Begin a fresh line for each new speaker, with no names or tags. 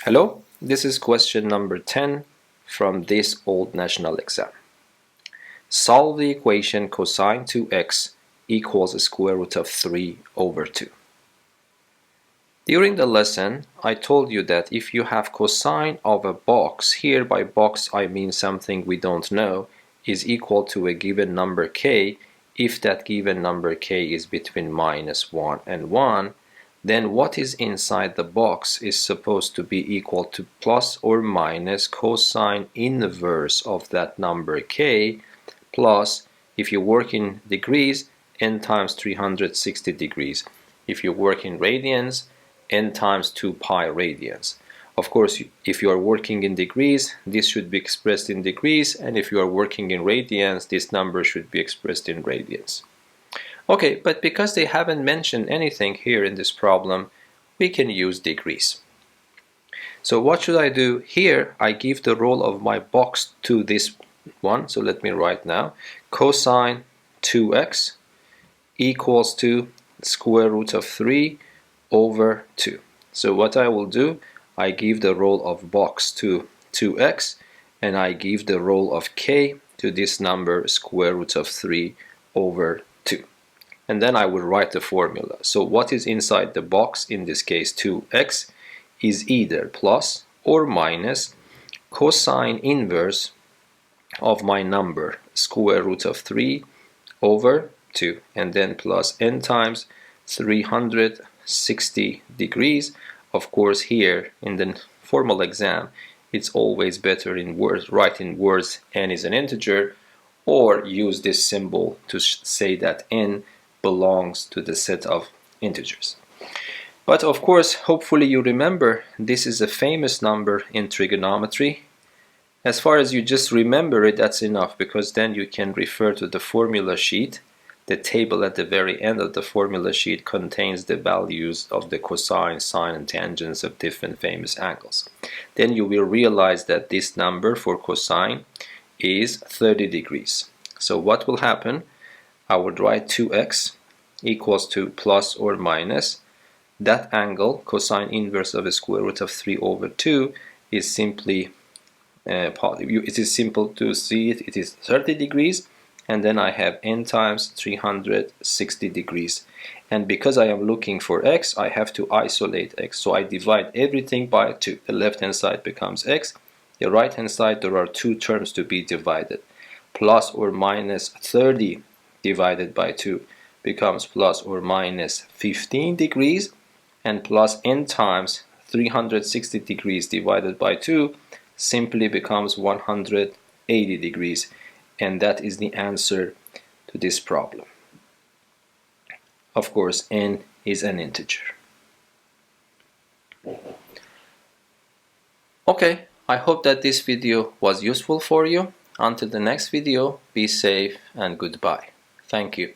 Hello, this is question number 10 from this old national exam. Solve the equation cosine 2x equals the square root of 3 over 2. During the lesson, I told you that if you have cosine of a box, here by box I mean something we don't know, is equal to a given number k, if that given number k is between -1 and 1, then what is inside the box is supposed to be equal to plus or minus cosine inverse of that number k, plus, if you work in degrees, n times 360 degrees. If you work in radians, n times 2 pi radians. Of course, if you are working in degrees, this should be expressed in degrees, and if you are working in radians, this number should be expressed in radians. Okay, but because they haven't mentioned anything here in this problem, we can use degrees. So what should I do here? I give the role of my box to this one. So let me write now. Cosine 2x equals to square root of 3 over 2. So what I will do, I give the role of box to 2x, and I give the role of k to this number square root of 3 over 2. And then I will write the formula. So what is inside the box, in this case 2x, is either plus or minus cosine inverse of my number square root of 3 over 2, and then plus n times 360 degrees. Of course, here in the formal exam, it's always better in words, write in words n is an integer, or use this symbol to say that n belongs to the set of integers. But of course, hopefully you remember, this is a famous number in trigonometry. As far as you just remember it, that's enough, because then you can refer to the formula sheet. The table at the very end of the formula sheet contains the values of the cosine, sine, and tangents of different famous angles. Then you will realize that this number for cosine is 30 degrees. So what will happen? I would write 2x equals to plus or minus that angle, cosine inverse of a square root of 3 over 2, is simply it is simple to see it. It is 30 degrees, and then I have n times 360 degrees. And because I am looking for x, I have to isolate x. So I divide everything by 2. The left hand side becomes x. The right hand side, there are two terms to be divided. Plus or minus 30 divided by 2 becomes plus or minus 15 degrees, and plus n times 360 degrees divided by 2 simply becomes 180 degrees, and that is the answer to this problem. Of course, n is an integer. Okay, I hope that this video was useful for you. Until the next video, be safe and goodbye. Thank you.